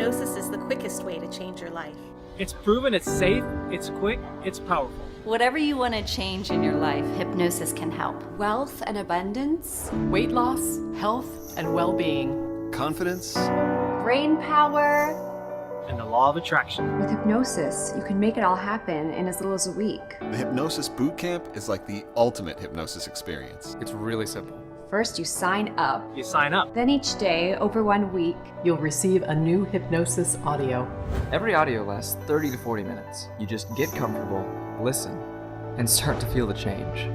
hypnosis is the quickest way to change your life. It's proven, it's safe, it's quick, it's powerful. Whatever you want to change in your life, hypnosis can help. Wealth and abundance, weight loss, health, and well-being. Confidence, Brain power. And the law of attraction. with hypnosis, you can make it all happen in as little as a week. the Hypnosis Bootcamp is like the ultimate hypnosis experience. It's really simple. First, you sign up. You sign up. Then each day, over 1 week, You'll receive a new hypnosis audio. Every audio lasts 30 to 40 minutes. You just get comfortable, listen, and start to feel the change.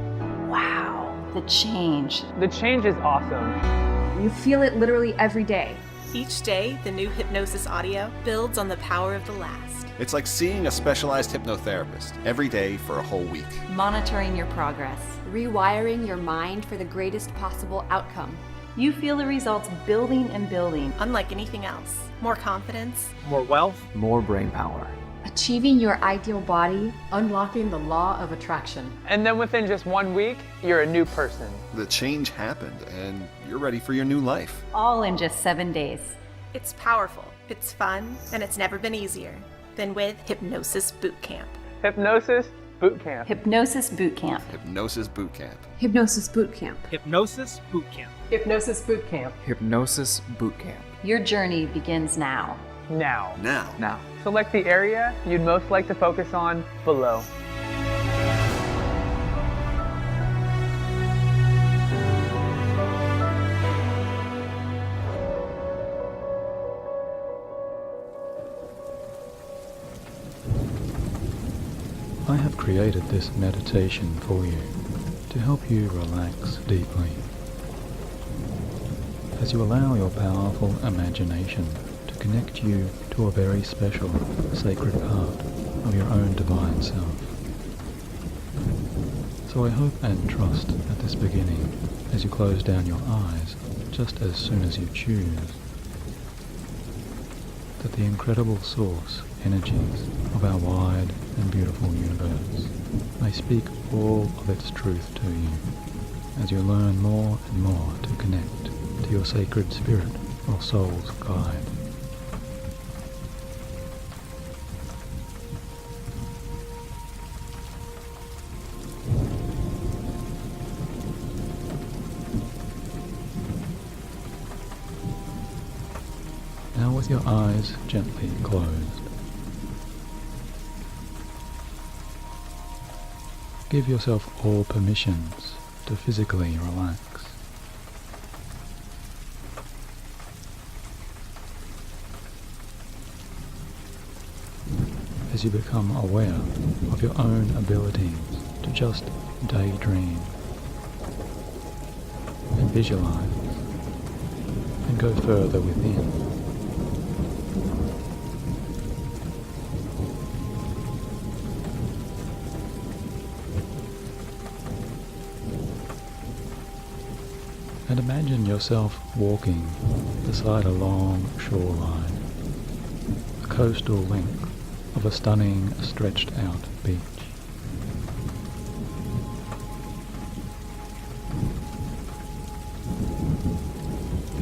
Wow, the change. The change is awesome. you feel it literally every day. Each day, the new hypnosis audio builds on the power of the last. It's like seeing a specialized hypnotherapist every day for a whole week. Monitoring your progress. Rewiring your mind for the greatest possible outcome. You feel the results building and building. Unlike anything else, more confidence, More wealth. More brain power. Achieving your ideal body. Unlocking the law of attraction. And then within just 1 week, you're a new person. The change happened, and you're ready for your new life. All in just 7 days. it's powerful, it's fun, and it's never been easier than with Hypnosis Bootcamp. Hypnosis Bootcamp. Hypnosis Bootcamp. Hypnosis Bootcamp. Hypnosis Bootcamp. Hypnosis Bootcamp. Hypnosis Bootcamp. Hypnosis Bootcamp. Your journey begins now. Now. Now. Select the area you'd most like to focus on below. I have created this meditation for you to help you relax deeply. As you allow your powerful imagination to connect you to a very special, sacred part of your own divine self. So I hope and trust at this beginning, as you close down your eyes just as soon as you choose, that the incredible source energies of our wide and beautiful universe may speak all of its truth to you as you learn more and more to connect to your sacred spirit or soul's guide. Now with your eyes gently closed, give yourself all permissions to physically relax. As you become aware of your own abilities to just daydream and visualize and go further within. And imagine yourself walking beside a long shoreline, the coastal length of a stunning stretched out beach.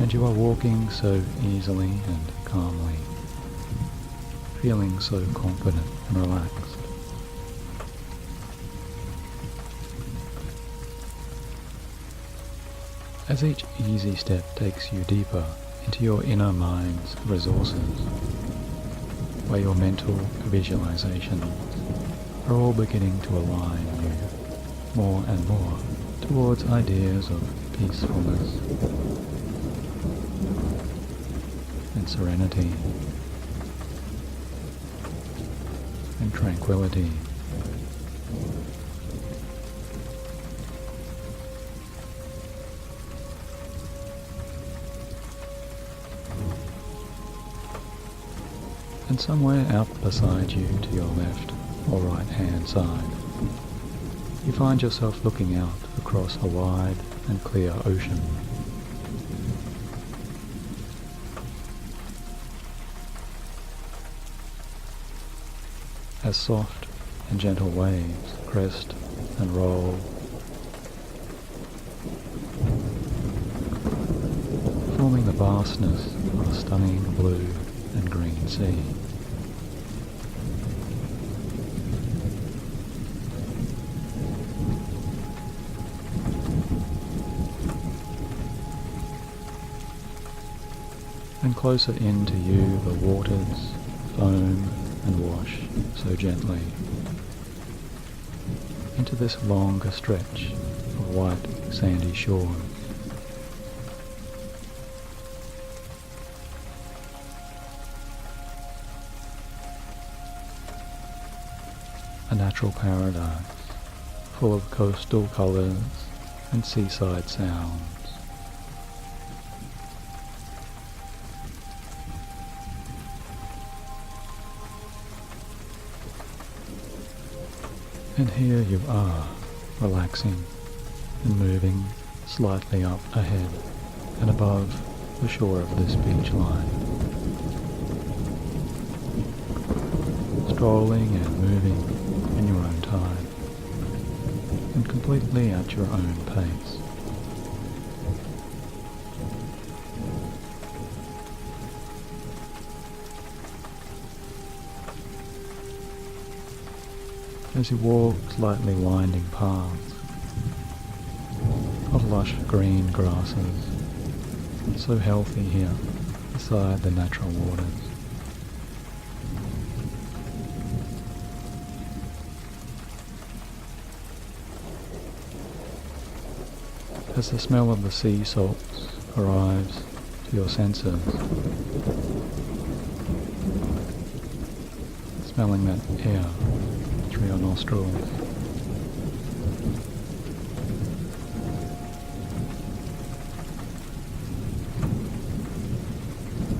And you are walking so easily and calmly, feeling so confident and relaxed. As each easy step takes you deeper into your inner mind's resources, where your mental visualizations are all beginning to align you more and more towards ideas of peacefulness and serenity and tranquility. And somewhere out beside you to your left or right hand side, you find yourself looking out across a wide and clear ocean. As soft and gentle waves crest and roll, forming the vastness of a stunning blue and green sea. And closer in to you the waters foam and wash so gently into this longer stretch of white sandy shore. A natural paradise full of coastal colours and seaside sounds. And here you are, relaxing and moving slightly up ahead and above the shore of this beach line. Strolling and moving in your own time and completely at your own pace. As you walk slightly winding paths of lush green grasses, so healthy here beside the natural waters. As the smell of the sea salts arrives to your senses, smelling that air through your nostrils.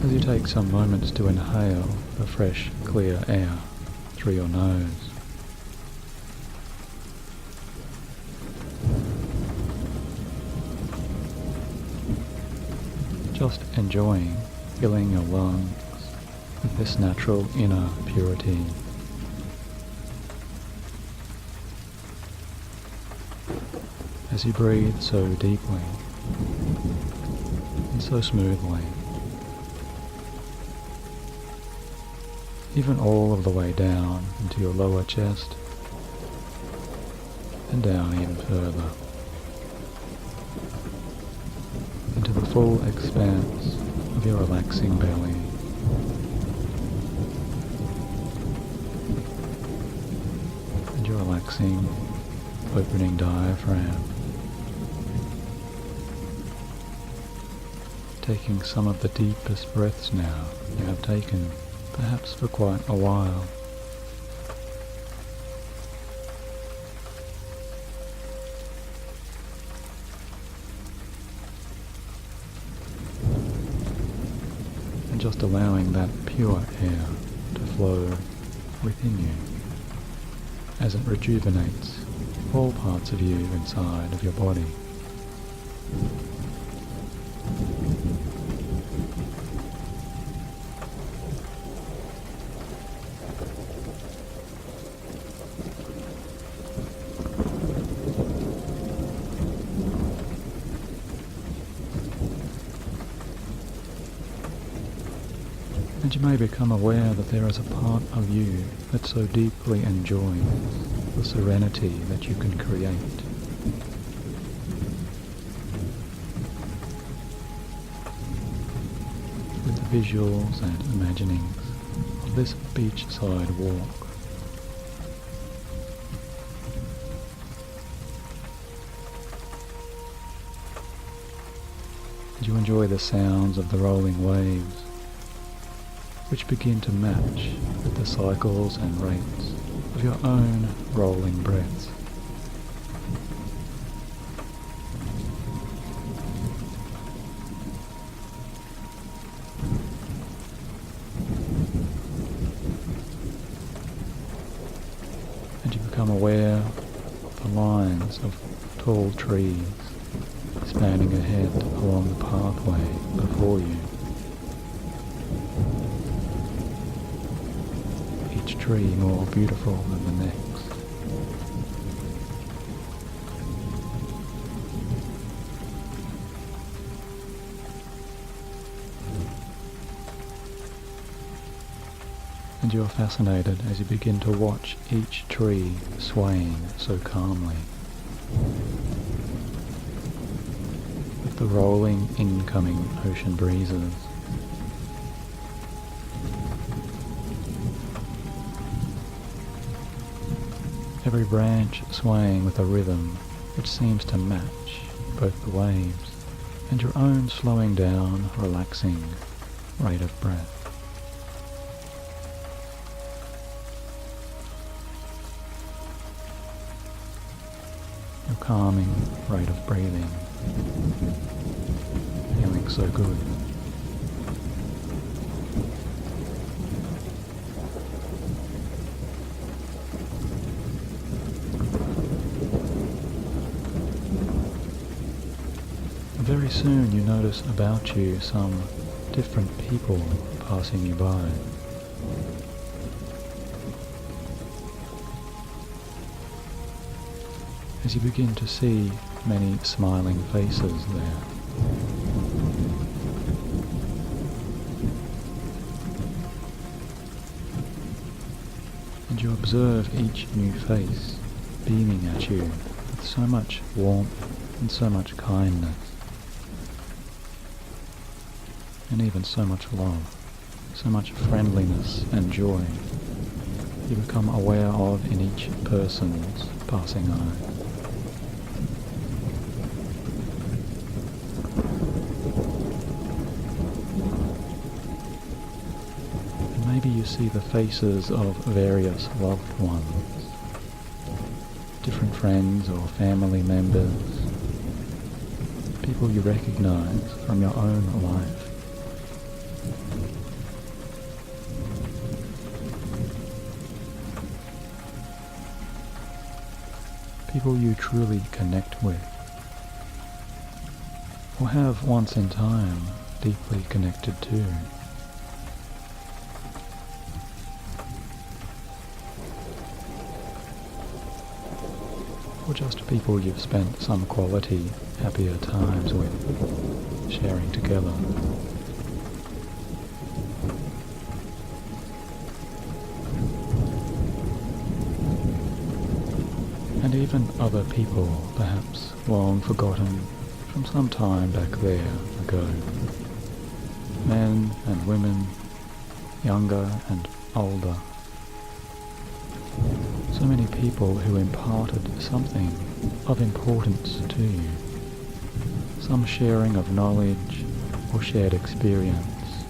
As you take some moments to inhale the fresh, clear air through your nose. Just enjoying filling your lungs with this natural inner purity. As you breathe so deeply and so smoothly, even all of the way down into your lower chest and down even further into the full expanse of your relaxing belly. And your relaxing, opening diaphragm. Taking some of the deepest breaths now you have taken, perhaps for quite a while. And just allowing that pure air to flow within you as it rejuvenates all parts of you inside of your body. And you may become aware that there is a part of you that so deeply enjoys the serenity that you can create. With the visuals and imaginings of this beachside walk. And you enjoy the sounds of the rolling waves, which begin to match with the cycles and rates of your own rolling breaths. And you become aware of the lines of tall trees spanning ahead along the pathway before you. Each tree more beautiful than the next. and you're fascinated as you begin to watch each tree swaying so calmly. With the rolling incoming ocean breezes. Every branch swaying with a rhythm which seems to match both the waves and your own slowing down, relaxing rate of breath. Your calming rate of breathing, feeling so good. Very soon you notice about you some different people passing you by. As you begin to see many smiling faces there. And you observe each new face beaming at you with so much warmth and so much kindness. And even so much love, so much friendliness and joy you become aware of in each person's passing eye. And maybe you see the faces of various loved ones, different friends or family members, people you recognize from your own life. People you truly connect with, or have once in time deeply connected to. Or just people you've spent some quality, happier times with, sharing together. And even other people, perhaps long forgotten from some time back there ago. Men and women, younger and older. So many people who imparted something of importance to you. Some sharing of knowledge or shared experience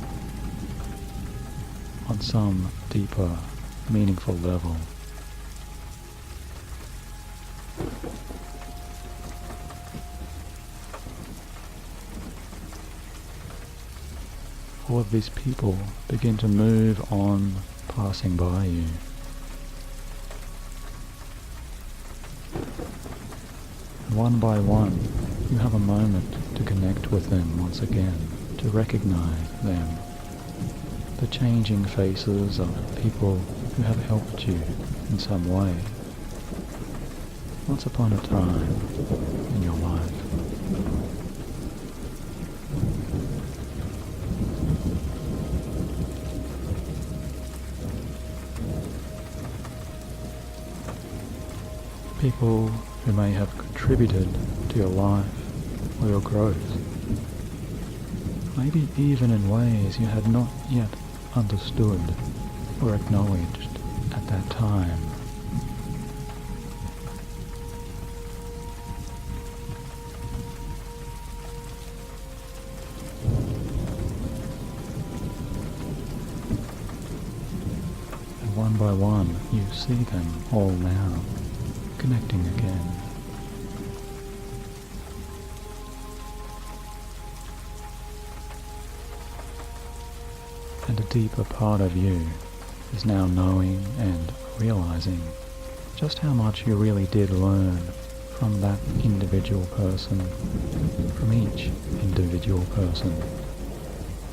on some deeper, meaningful level. All of these people begin to move on, passing by you. And one by one, you have a moment to connect with them once again, to recognize them. The changing faces of people who have helped you in some way, once upon a time in your life. People who may have contributed to your life or your growth, maybe even in ways you had not yet understood or acknowledged at that time. And one by one you see them all now, connecting again. And a deeper part of you is now knowing and realizing just how much you really did learn from that individual person, from each individual person,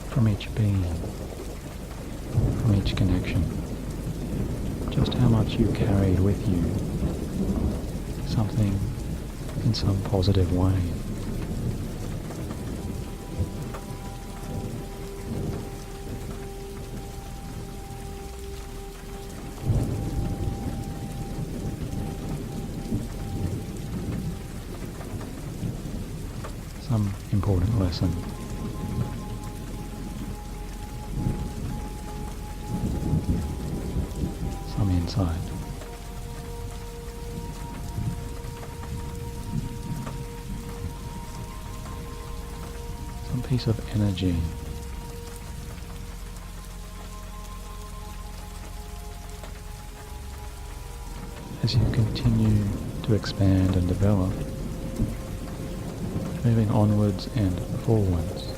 from each being, from each connection. Just how much you carried with you, something in some positive way. important lesson. Some insight. Some piece of energy. As you continue to expand and develop, moving onwards and forwards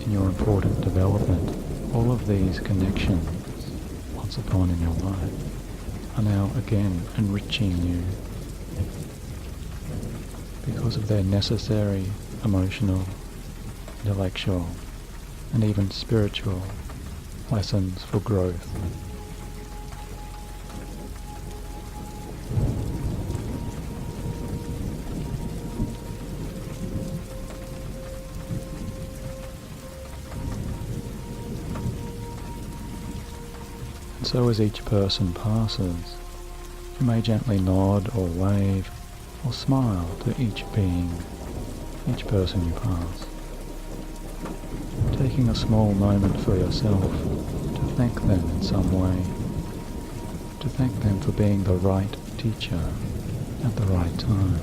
in your important development, all of these connections once upon in your life are now again enriching you because of their necessary emotional, intellectual, and even spiritual lessons for growth. So as each person passes, you may gently nod or wave or smile to each being, each person you pass, taking a small moment for yourself to thank them in some way, to thank them for being the right teacher at the right time.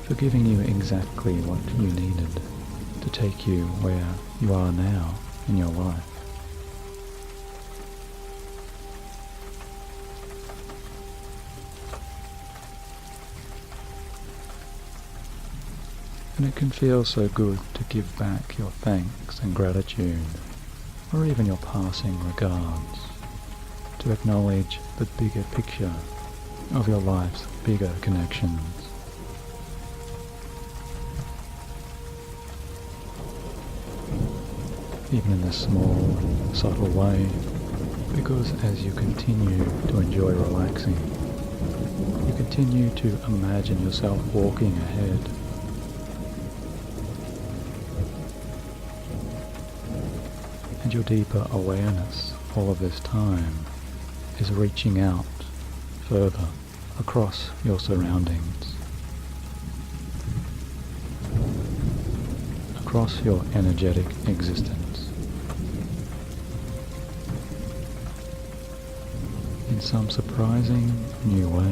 For giving you exactly what you needed to take you where you are now in your life. And it can feel so good to give back your thanks and gratitude, or even your passing regards, to acknowledge the bigger picture of your life's bigger connections. Even in a small, subtle way, because as you continue to enjoy relaxing, you continue to imagine yourself walking ahead, and your deeper awareness all of this time is reaching out further across your surroundings, across your energetic existence. In some surprising new ways.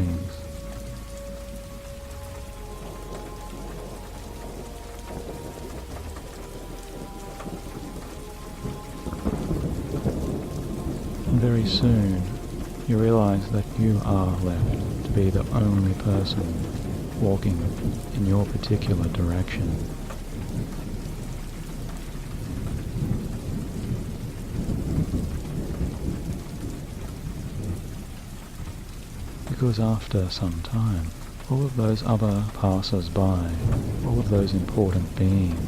And very soon you realize that you are left to be the only person walking in your particular direction. Because after some time, all of those other passers-by, all of those important beings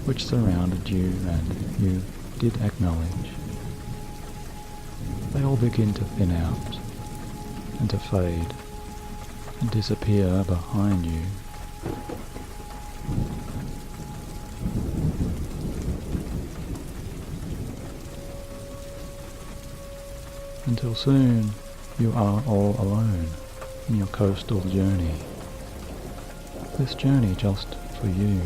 which surrounded you and you did acknowledge, they all begin to thin out and to fade and disappear behind you. Until soon, you are all alone in your coastal journey. This journey just for you.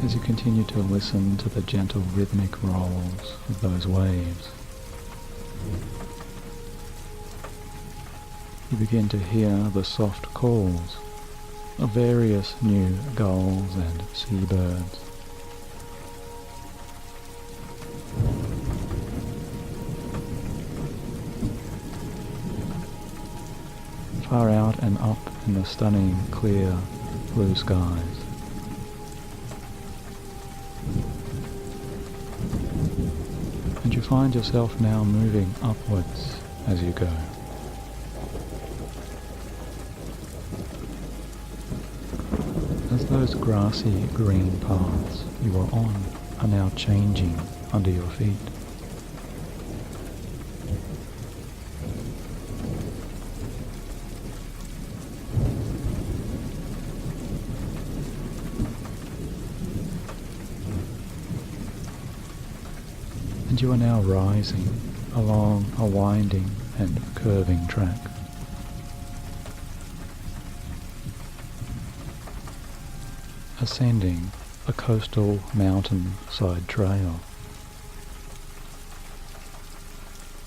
As you continue to listen to the gentle rhythmic rolls of those waves, you begin to hear the soft calls of various new gulls and seabirds. Far out and up in the stunning, clear blue skies. And you find yourself now moving upwards as you go. those grassy green paths you were on are now changing under your feet. And you are now rising along a winding and curving track. Ascending a coastal mountain-side trail,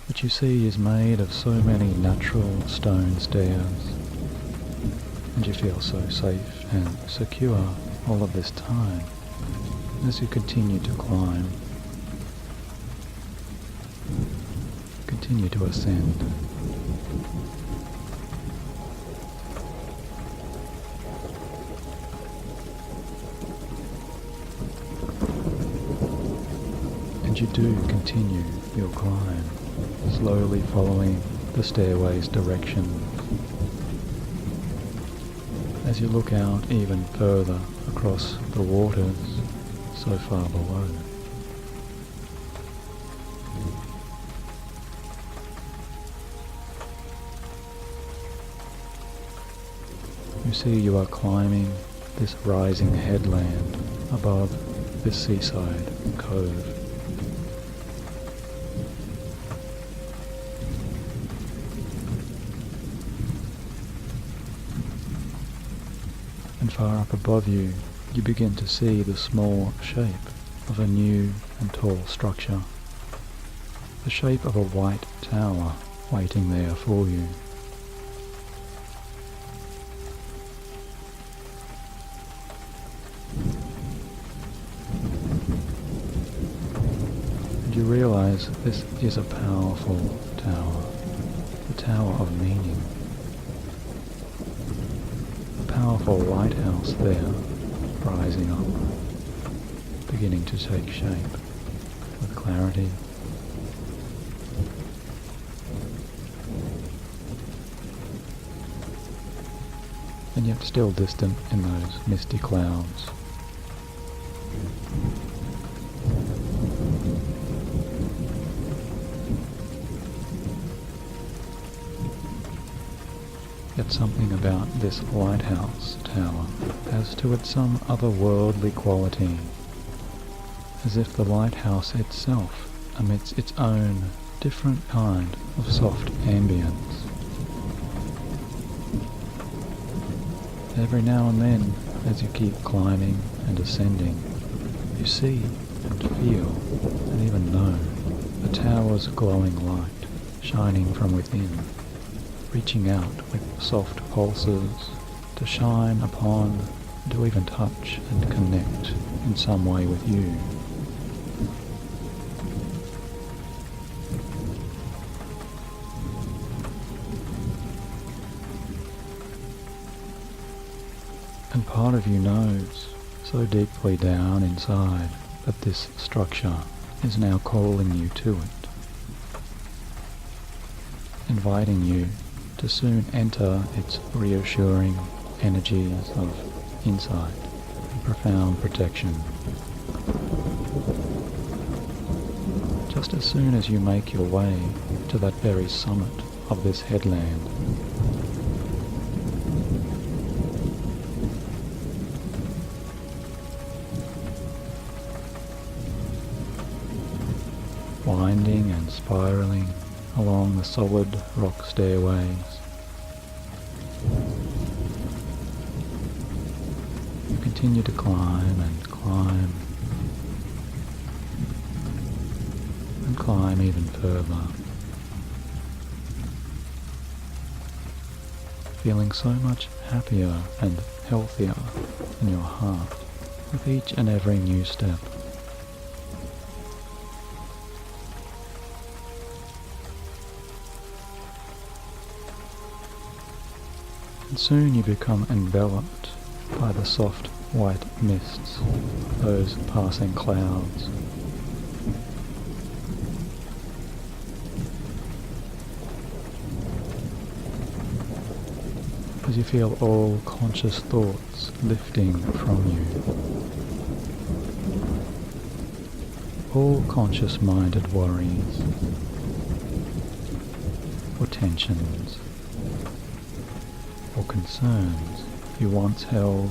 which you see is made of so many natural stone stairs, and you feel so safe and secure all of this time as you continue to climb, continue to ascend. And you do continue your climb, slowly following the stairway's direction as you look out even further across the waters so far below. You see you are climbing this rising headland above this seaside cove. And far up above you, you begin to see the small shape of a new and tall structure. The shape of a white tower waiting there for you. You realize this is a powerful tower, the Tower of Meaning. A powerful lighthouse there, rising up, beginning to take shape with clarity. And yet still distant in those misty clouds. Yet something about this lighthouse tower has to it some otherworldly quality, as if the lighthouse itself emits its own different kind of soft ambience. Every now and then, as you keep climbing and ascending, you see and feel and even know the tower's glowing light shining from within, reaching out with soft pulses to shine upon, to even touch and connect in some way with you. And part of you knows, so deeply down inside, that this structure is now calling you to it, inviting you to soon enter its reassuring energies of insight and profound protection. Just as soon as you make your way to that very summit of this headland, winding and spiraling along the solid rock stairways, you continue to climb and climb and climb even further, feeling so much happier and healthier in your heart with each and every new step. And soon you become enveloped by the soft white mists, those passing clouds. As as you feel all conscious thoughts lifting from you. All conscious-minded worries or tensions or concerns you once held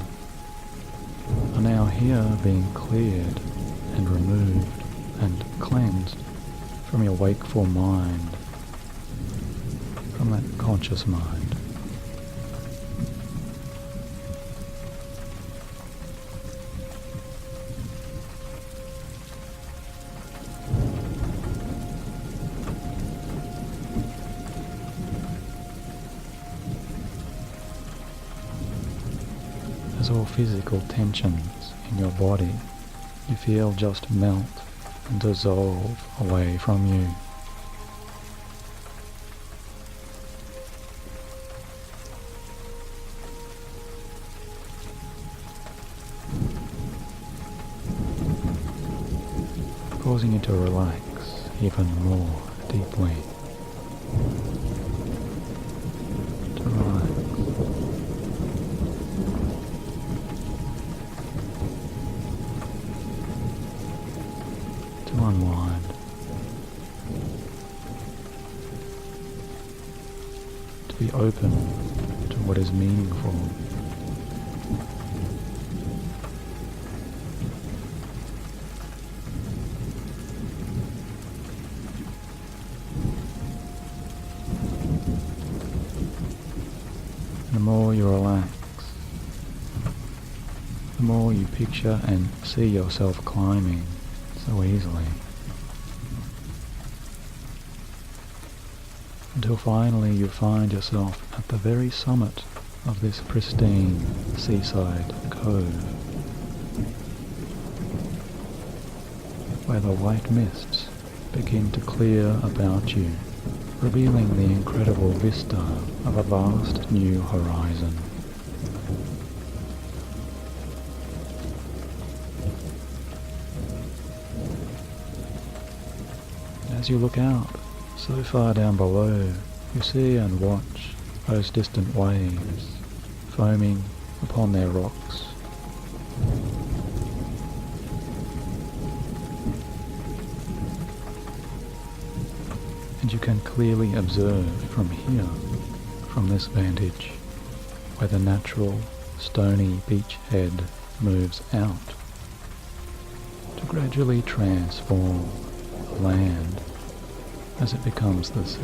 are now here being cleared and removed and cleansed from your wakeful mind, from that conscious mind. As all physical tensions in your body you feel just melt and dissolve away from you. Causing you to relax even more deeply. To relax. To unwind. To be open to what is meaningful. The more you relax, the more you picture and see yourself climbing so easily, until finally you find yourself at the very summit of this pristine seaside cove, where the white mists begin to clear about you, revealing the incredible vista of a vast new horizon. As you look out so far down below, you see and watch those distant waves foaming upon their rocks. And you can clearly observe from here, from this vantage, where the natural stony beach head moves out to gradually transform the land as it becomes the sea.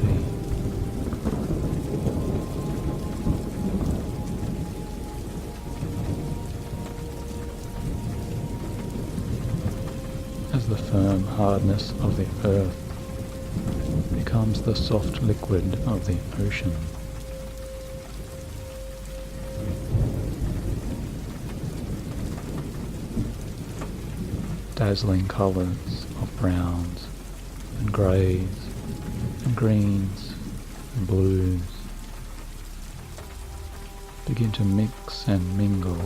As the firm hardness of the earth becomes the soft liquid of the ocean. Dazzling colours of browns and greys and greens and blues begin to mix and mingle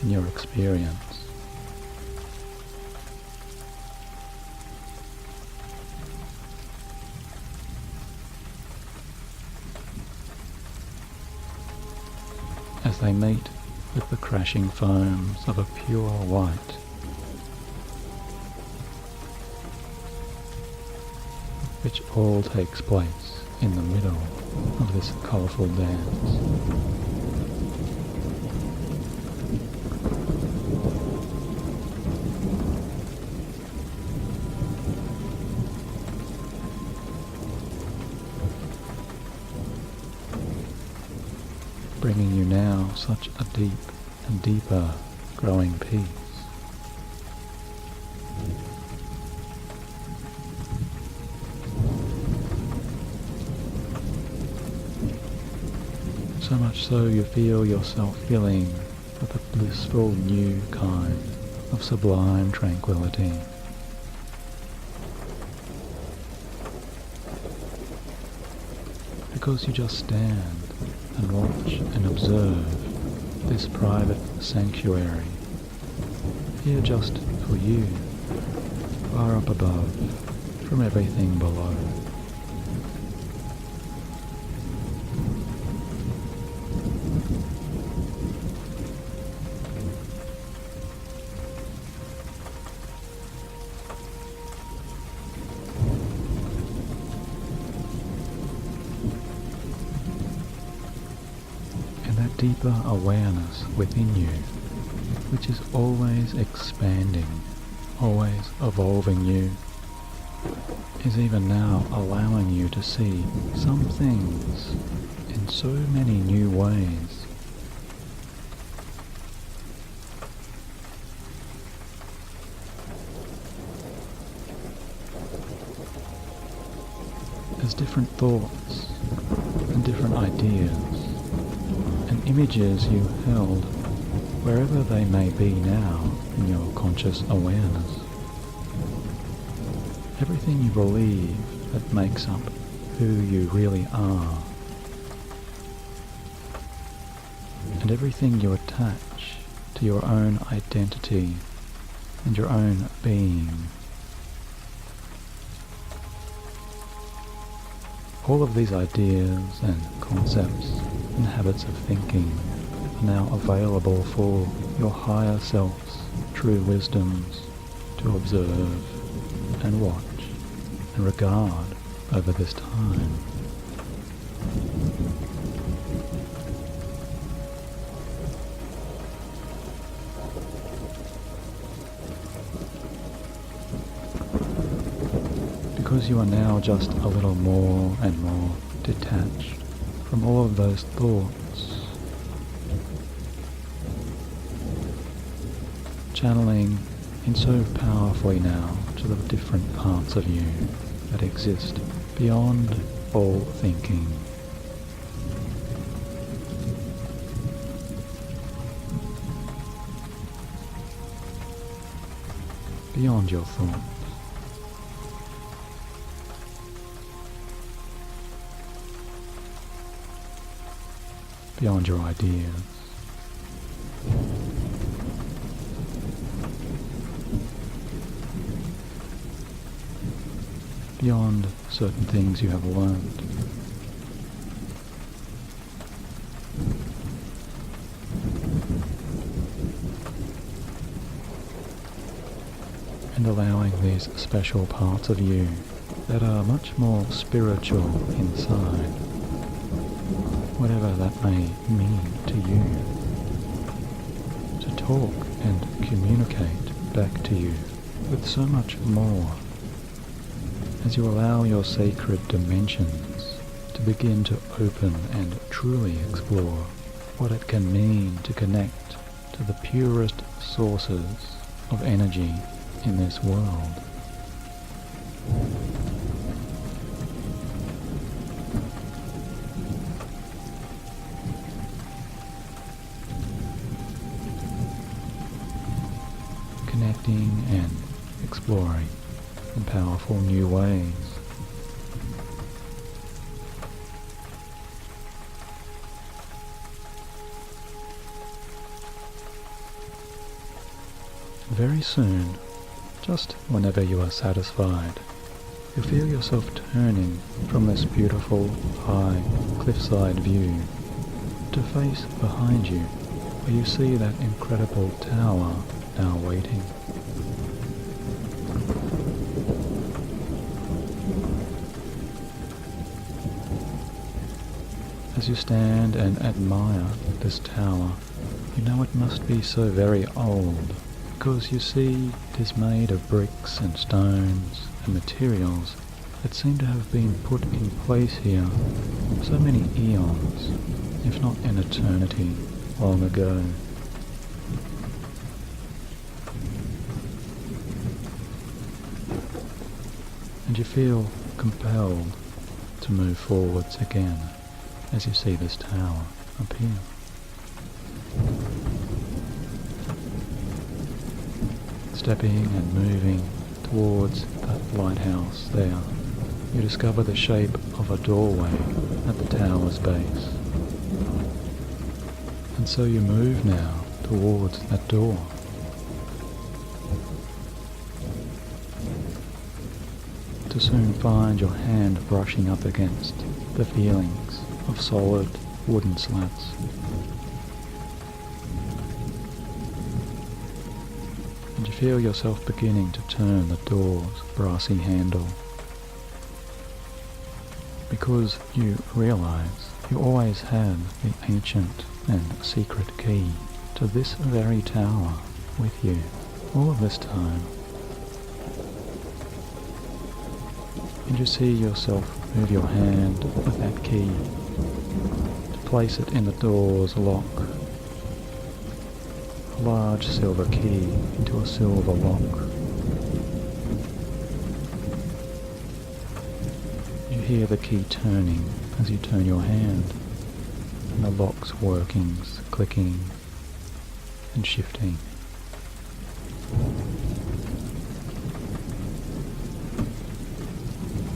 in your experience. As they meet with the crashing foams of a pure white, which all takes place in the middle of this colourful dance. Bringing you now such a deep and deeper growing peace. So much so you feel yourself filling with a blissful new kind of sublime tranquility. Because you just stand and watch and observe this private sanctuary, here just for you, far up above, from everything below. deeper awareness within you, which is always expanding, always evolving you, is even now allowing you to see some things in so many new ways. There's different thoughts and different ideas and images you held wherever they may be now in your conscious awareness. Everything you believe that makes up who you really are, and everything you attach to your own identity and your own being. All of these ideas and concepts and habits of thinking are now available for your higher self's true wisdoms to observe and watch and regard over this time. Because you are now just a little more and more detached from all of those thoughts, channeling in so powerfully now to the different parts of you that exist beyond all thinking. Beyond your thoughts. Beyond your ideas. Beyond certain things you have learned. And allowing these special parts of you that are much more spiritual inside, whatever that may mean to you, to talk and communicate back to you with so much more, as you allow your sacred dimensions to begin to open and truly explore what it can mean to connect to the purest sources of energy in this world. Connecting and exploring in powerful new ways. Very soon, just whenever you are satisfied, you feel yourself turning from this beautiful, high, cliffside view to face behind you, where you see that incredible tower now waiting. As you stand and admire this tower, you know it must be so very old, because you see it is made of bricks and stones and materials that seem to have been put in place here so many eons, if not an eternity, long ago. And you feel compelled to move forwards again as you see this tower up here. Stepping and moving towards that lighthouse there, you discover the shape of a doorway at the tower's base. And so you move now towards that door. To soon find your hand brushing up against the feelings of solid wooden slats. And you feel yourself beginning to turn the door's brassy handle, because you realize you always had the ancient and secret key to this very tower with you all of this time. And you see yourself move your hand with that key to place it in the door's lock. A large silver key into a silver lock. You hear the key turning as you turn your hand, and the lock's workings clicking and shifting.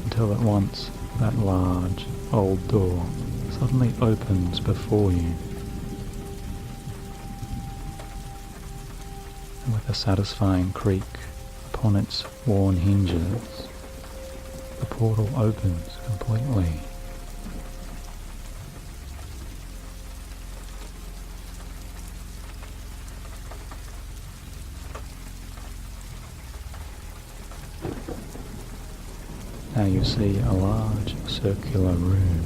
Until at once that large old door suddenly opens before you, and with a satisfying creak upon its worn hinges, the portal opens completely. Now you see a large circular room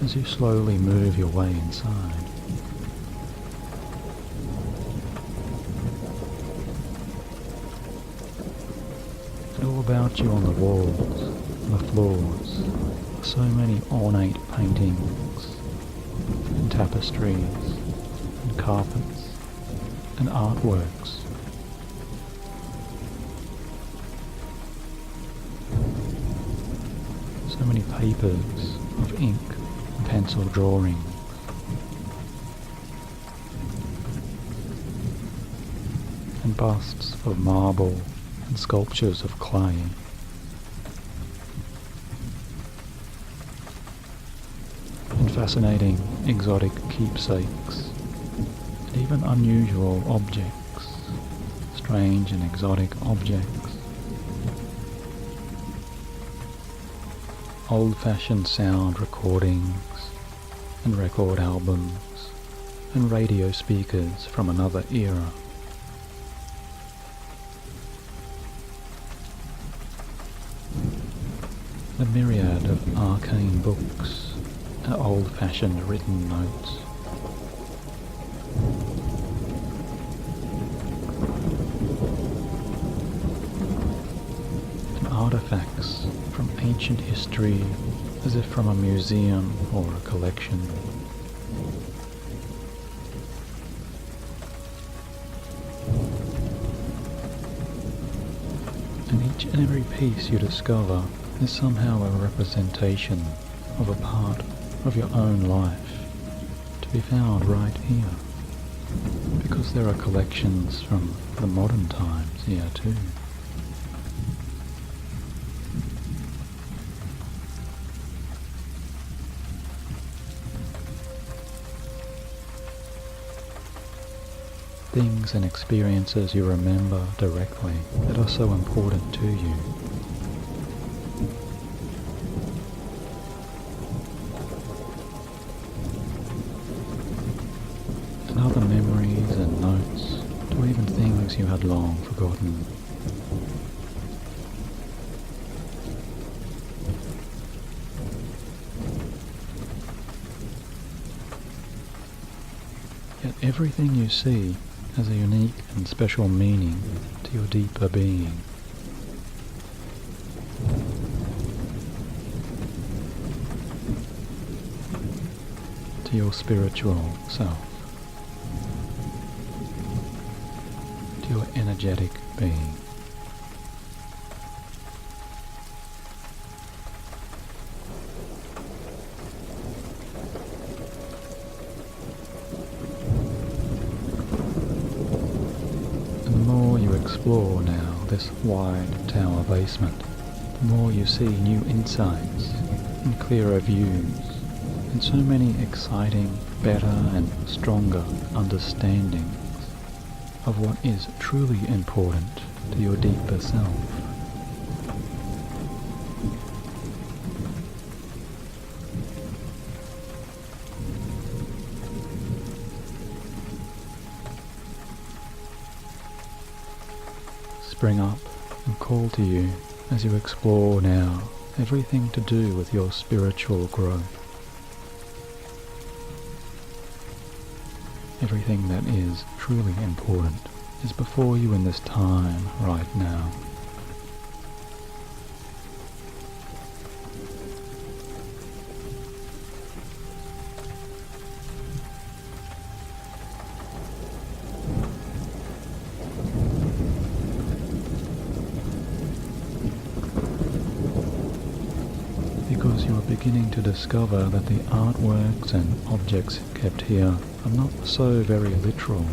as you slowly move your way inside. And all about you on the walls and the floors are so many ornate paintings and tapestries and carpets and artworks. So many papers of ink and pencil drawings. And busts of marble and sculptures of clay. And fascinating exotic keepsakes, and even unusual objects, strange and exotic objects. Old-fashioned sound recordings and record albums and radio speakers from another era. The myriad of arcane books and old-fashioned written notes. And artifacts from ancient history, as if from a museum or a collection. And each and every piece you discover is somehow a representation of a part of your own life, to be found right here, because there are collections from the modern times here too. Things and experiences you remember directly that are so important to you. And other memories and notes to even things you had long forgotten. Yet everything you see has a unique and special meaning to your deeper being. To your spiritual self. To your energetic being. Explore now this wide tower basement, the more you see new insights and clearer views, and so many exciting, better and stronger understandings of what is truly important to your deeper self. Spring up and call to you as you explore now everything to do with your spiritual growth. everything that is truly important, is before you in this time right now. Because you are beginning to discover that the artworks and objects kept here are not so very literal.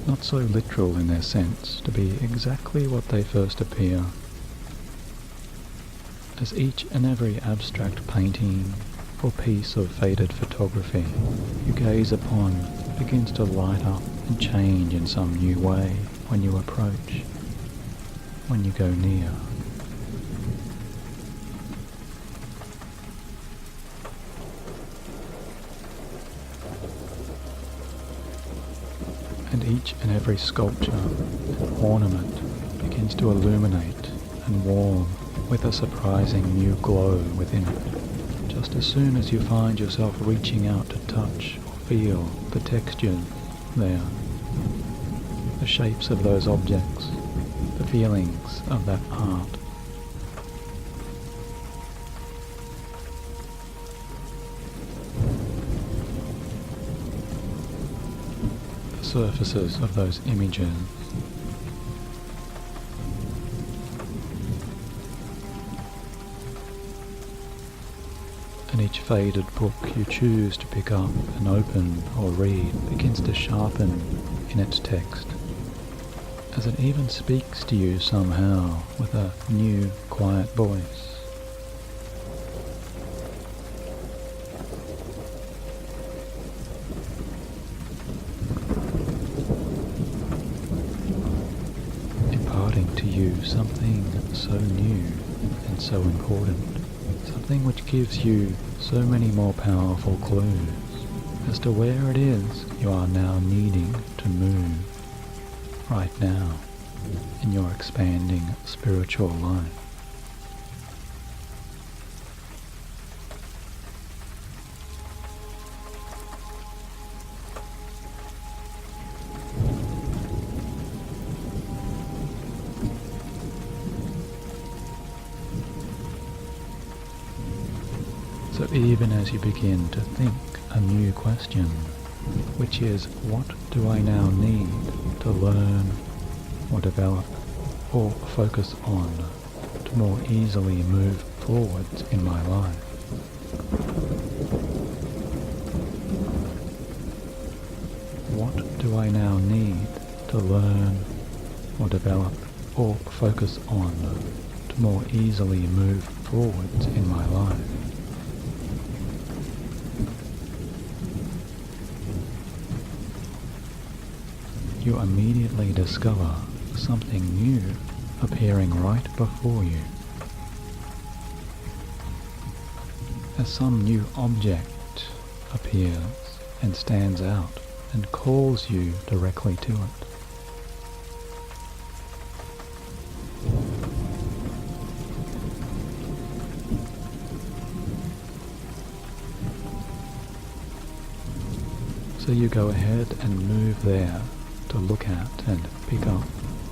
Not so literal in their sense to be exactly what they first appear. As each and every abstract painting or piece of faded photography you gaze upon begins to light up and change in some new way when you approach, when you go near. And each and every sculpture and ornament begins to illuminate and warm with a surprising new glow within it, just as soon as you find yourself reaching out to touch or feel the textures there, the shapes of those objects, the feelings of that art. Surfaces of those images. And each faded book you choose to pick up and open or read begins to sharpen in its text, as it even speaks to you somehow with a new, quiet voice. To you something so new and so important, something which gives you so many more powerful clues as to where it is you are now needing to move right now in your expanding spiritual life. So even as you begin to think a new question, which is, what do I now need to learn or develop or focus on to more easily move forwards in my life? What do I now need to learn or develop or focus on to more easily move forwards in my life? You immediately discover something new appearing right before you. As some new object appears and stands out and calls you directly to it. So you go ahead and move there to look at and pick up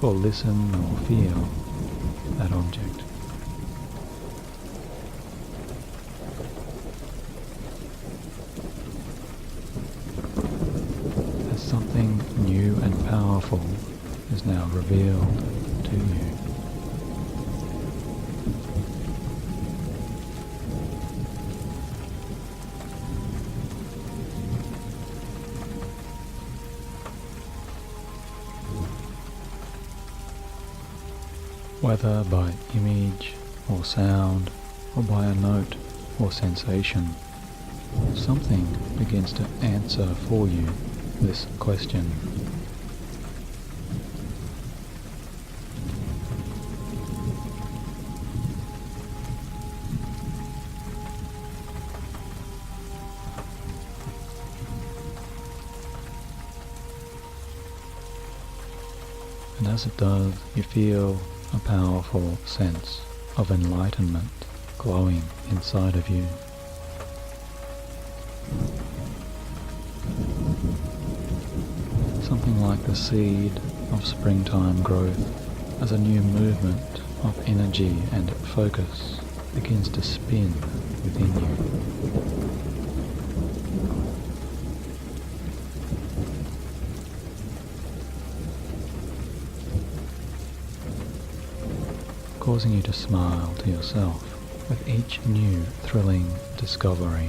or listen or feel that object. As something new and powerful is now revealed to you. Whether by image or sound or by a note or sensation, something begins to answer for you this question. And as it does, you feel a powerful sense of enlightenment glowing inside of you. like the seed of springtime growth as a new movement of energy and focus begins to spin within you. Causing you to smile to yourself with each new thrilling discovery.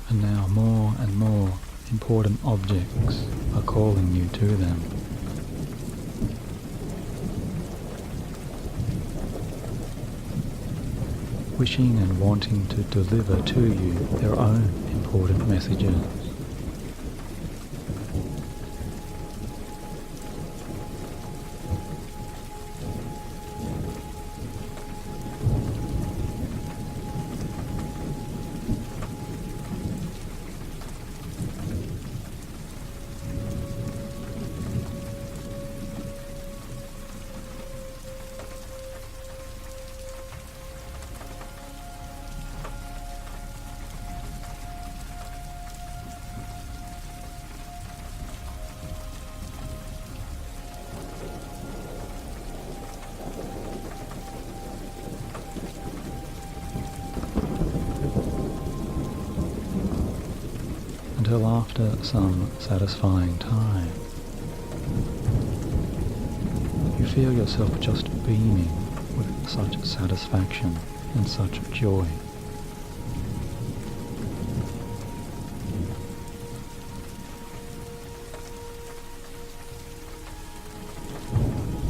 And now more and more important objects are calling you to them. Wishing and wanting to deliver to you their own important messages. Until after some satisfying time, you feel yourself just beaming with such satisfaction and such joy.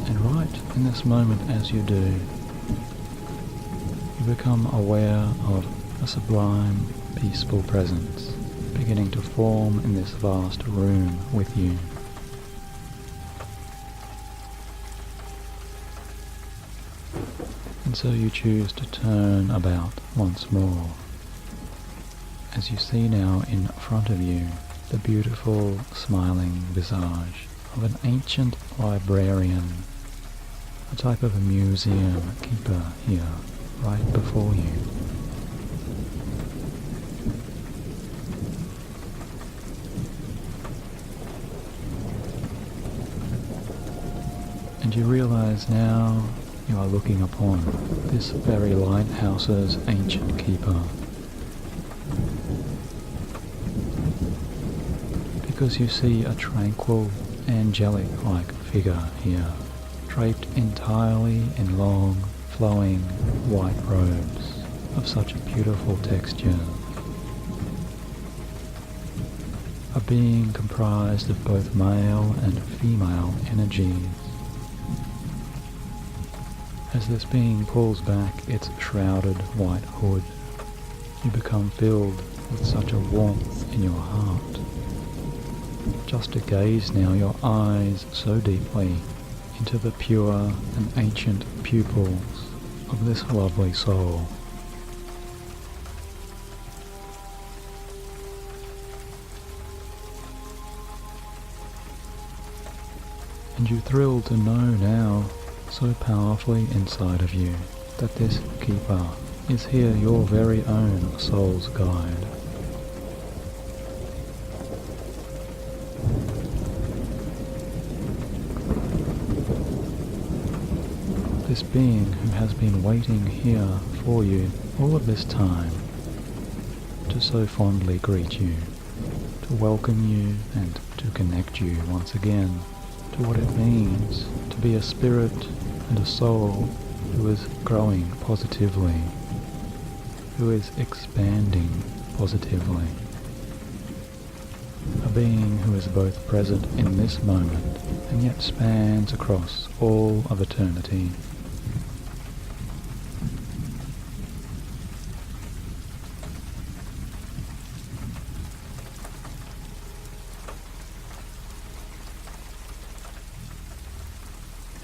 And right in this moment as you do, you become aware of a sublime, peaceful presence beginning to form in this vast room with you. And so you choose to turn about once more, as you see now in front of you the beautiful, smiling visage of an ancient librarian, a type of a museum keeper here, right before you. And you realize now you are looking upon this very lighthouse's ancient keeper, because you see a tranquil, angelic-like figure here, draped entirely in long, flowing white robes of such a beautiful texture. A being comprised of both male and female energies. As this being pulls back its shrouded white hood, you become filled with such a warmth in your heart. Just to gaze now your eyes so deeply into the pure and ancient pupils of this lovely soul. And you thrill to know now, so powerfully inside of you, that this keeper is here your very own soul's guide. This being who has been waiting here for you all of this time, to so fondly greet you, to welcome you and to connect you once again to what it means to be a spirit and a soul who is growing positively, who is expanding positively. A being who is both present in this moment and yet spans across all of eternity.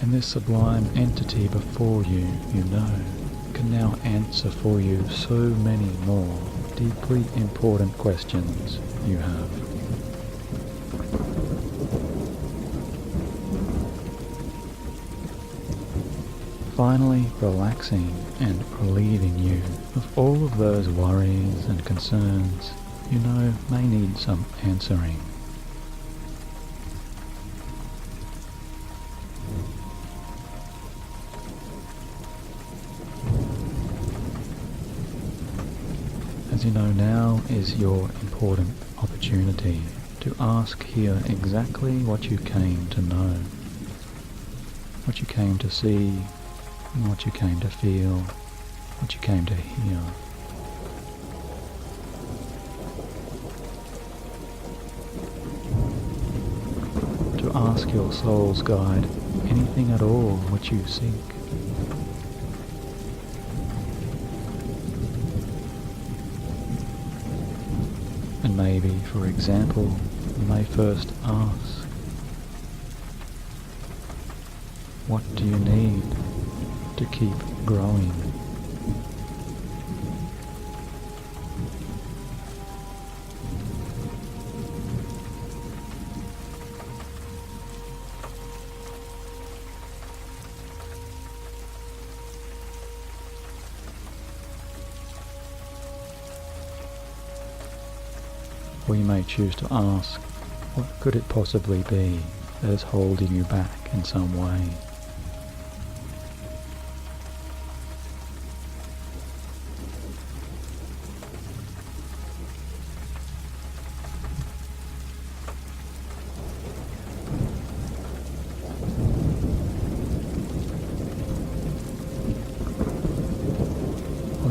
And this sublime entity before you, you know, can now answer for you so many more deeply important questions you have. Finally, relaxing and relieving you of all of those worries and concerns you know may need some answering. As you know, now is your important opportunity to ask here exactly what you came to know, what you came to see, and what you came to feel, what you came to hear. To ask your soul's guide anything at all which you seek. And maybe, for example, you may first ask, what do you need to keep growing? Or you may choose to ask, what could it possibly be that is holding you back in some way?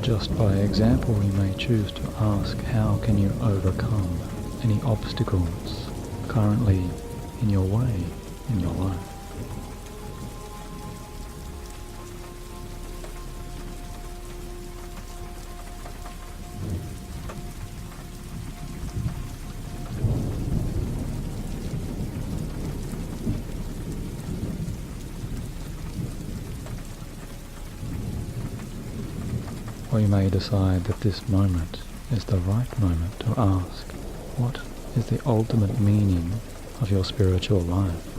Just by example, you may choose to ask, how can you overcome any obstacles currently in your way in your life? Or you may decide that this moment is the right moment to ask, what is the ultimate meaning of your spiritual life?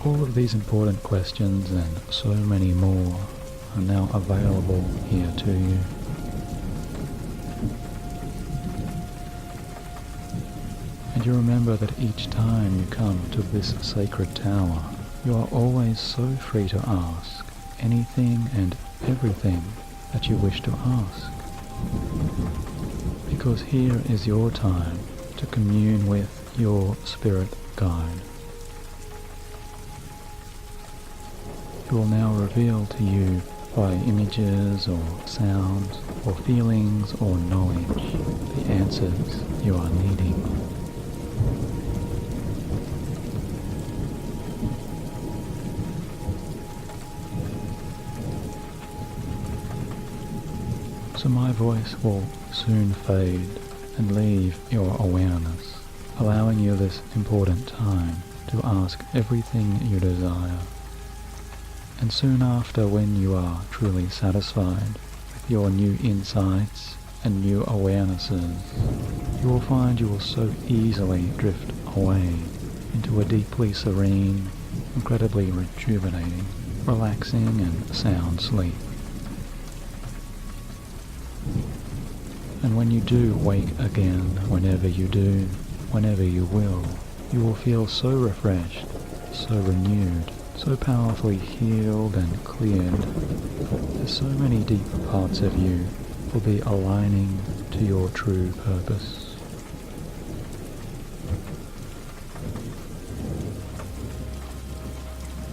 All of these important questions and so many more are now available here to you. And you remember that each time you come to this sacred tower, you are always so free to ask anything and everything that you wish to ask. Because here is your time to commune with your spirit guide. It will now reveal to you by images or sounds or feelings or knowledge the answers you are needing. So my voice will soon fade and leave your awareness, allowing you this important time to ask everything you desire. And soon after, when you are truly satisfied with your new insights and new awarenesses, you will find you will so easily drift away into a deeply serene, incredibly rejuvenating, relaxing and sound sleep. And when you do wake again, whenever you do, whenever you will feel so refreshed, so renewed, so powerfully healed and cleared, that so many deeper parts of you will be aligning to your true purpose.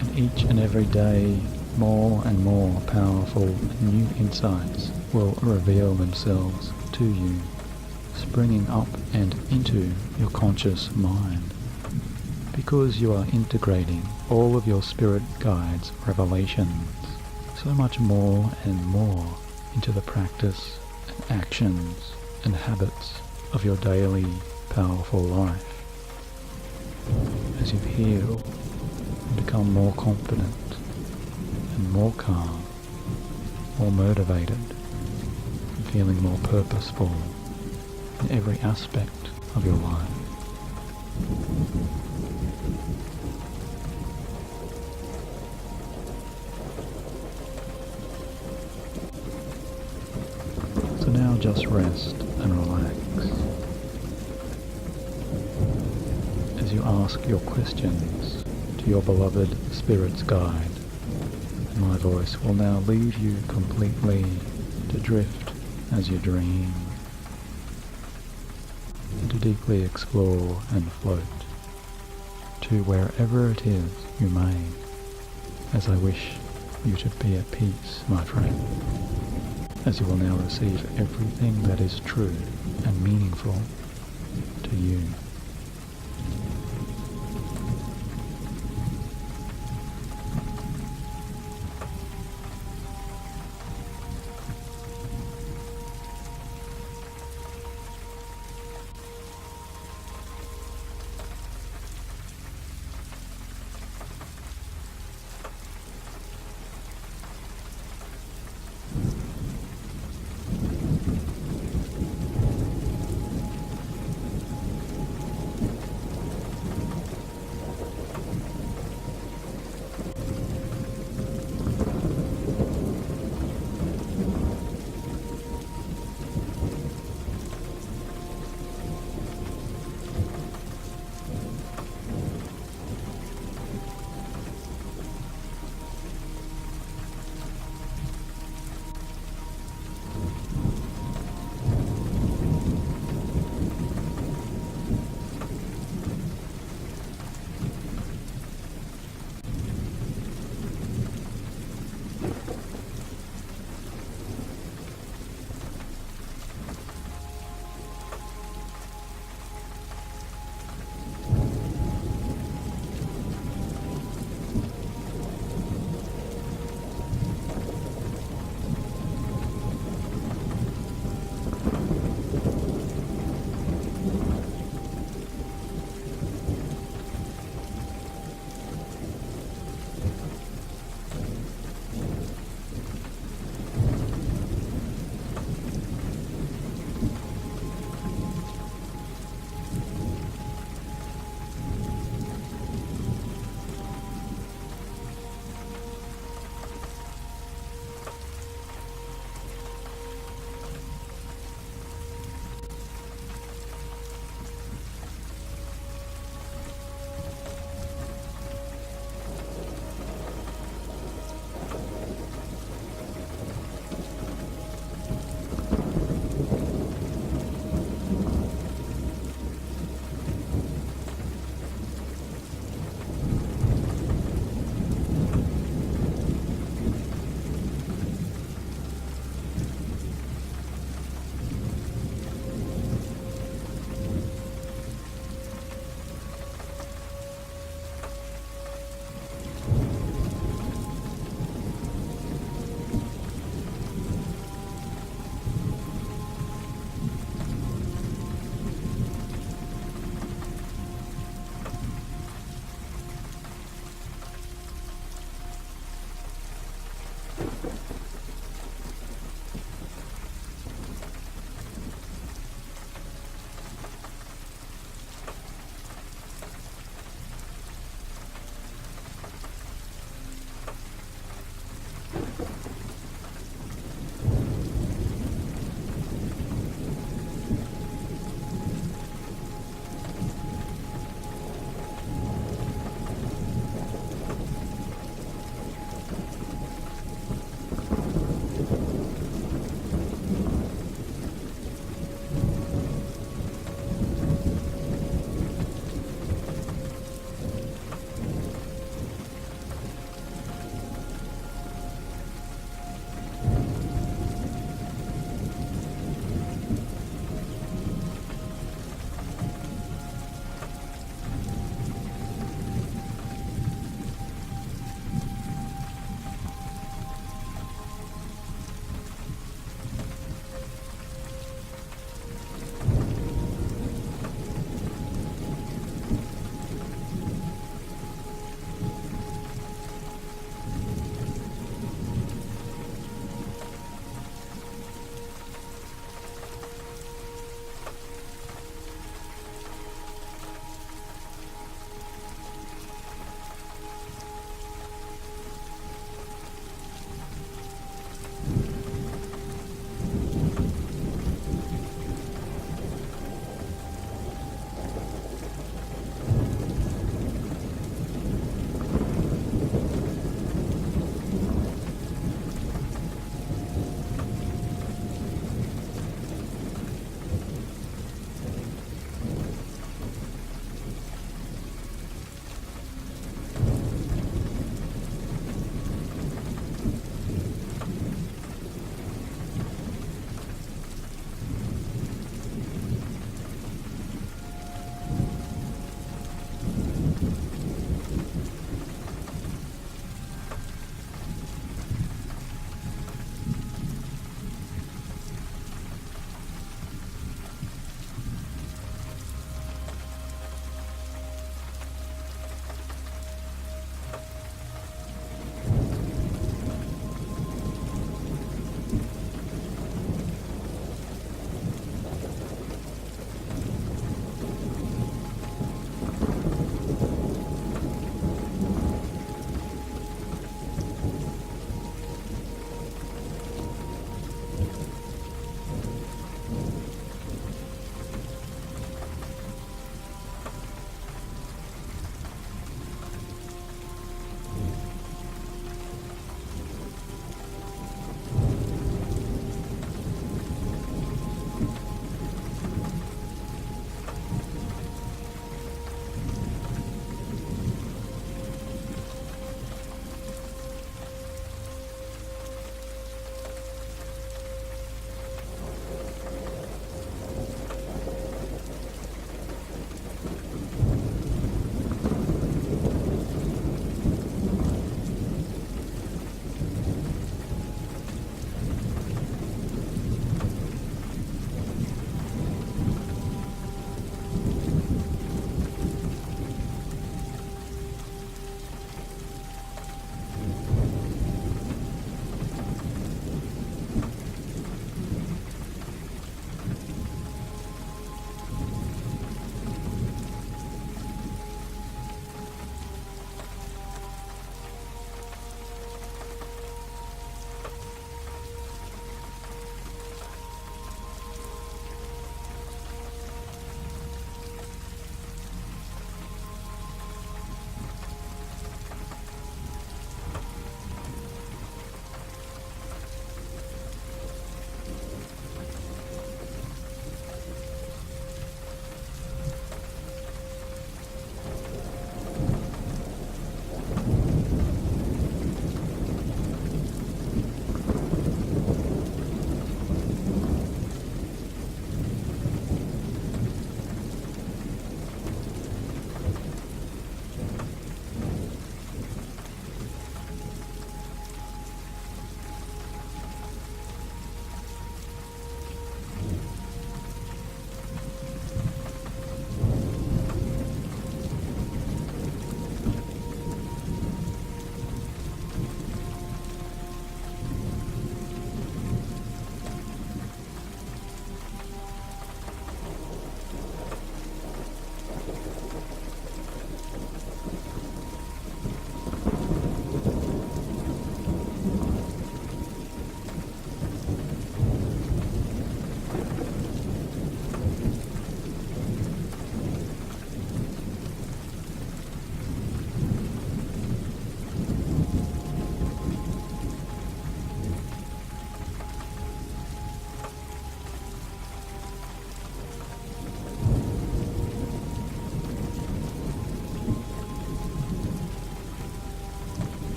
And each and every day, more and more powerful new insights will reveal themselves to you, springing up and into your conscious mind. because you are integrating all of your spirit guides' revelations so much more and more into the practice and actions and habits of your daily powerful life. As you heal and become more confident and more calm, more motivated, and feeling more purposeful in every aspect of your life. So now just rest and relax as you ask your questions to your beloved Spirit's guide, and my voice will now leave you completely to drift as you dream, and to deeply explore and float to wherever it is you may, as I wish you to be at peace, my friend, as you will now receive everything that is true and meaningful to you.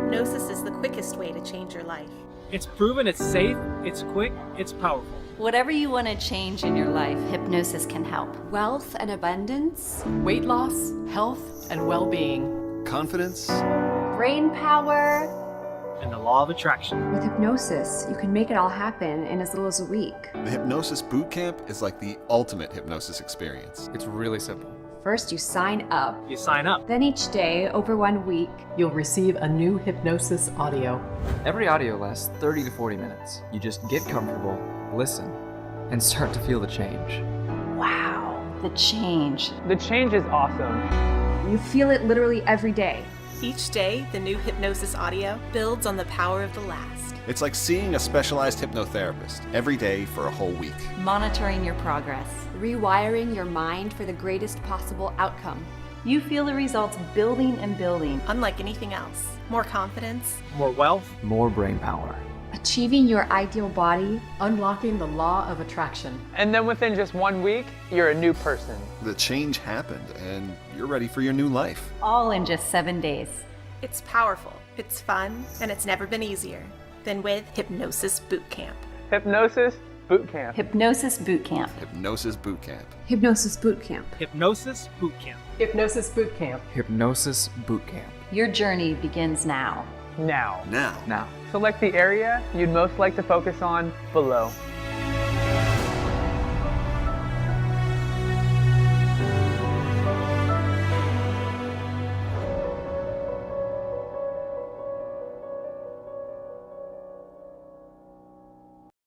Hypnosis is the quickest way to change your life. It's proven, it's safe, it's quick, it's powerful. Whatever you want to change in your life, hypnosis can help. Wealth and abundance, Weight loss, health, and well-being. Confidence, brain power. And the law of attraction. With hypnosis, you can make it all happen in as little as a week. the Hypnosis Bootcamp is like the ultimate hypnosis experience. It's really simple. First, you sign up. You sign up. Then each day, over 1 week, You'll receive a new hypnosis audio. Every audio lasts 30 to 40 minutes. You just get comfortable, listen, and start to feel the change. Wow, the change. The change is awesome. you feel it literally every day. Each day, the new hypnosis audio builds on the power of the last. It's like seeing a specialized hypnotherapist every day for a whole week. Monitoring your progress. Rewiring your mind for the greatest possible outcome. You feel the results building and building. Unlike anything else, more confidence, More wealth. More brain power. Achieving your ideal body. Unlocking the law of attraction. And then within just 1 week, you're a new person. The change happened, and you're ready for your new life. All in just 7 days. it's powerful, it's fun, and it's never been easier than with Hypnosis Bootcamp. Hypnosis Bootcamp. Hypnosis Bootcamp. Hypnosis Bootcamp. Hypnosis Bootcamp. Hypnosis Bootcamp. Hypnosis Bootcamp. Hypnosis Bootcamp. Your journey begins now. Now. Now. Now. Select the area you'd most like to focus on below.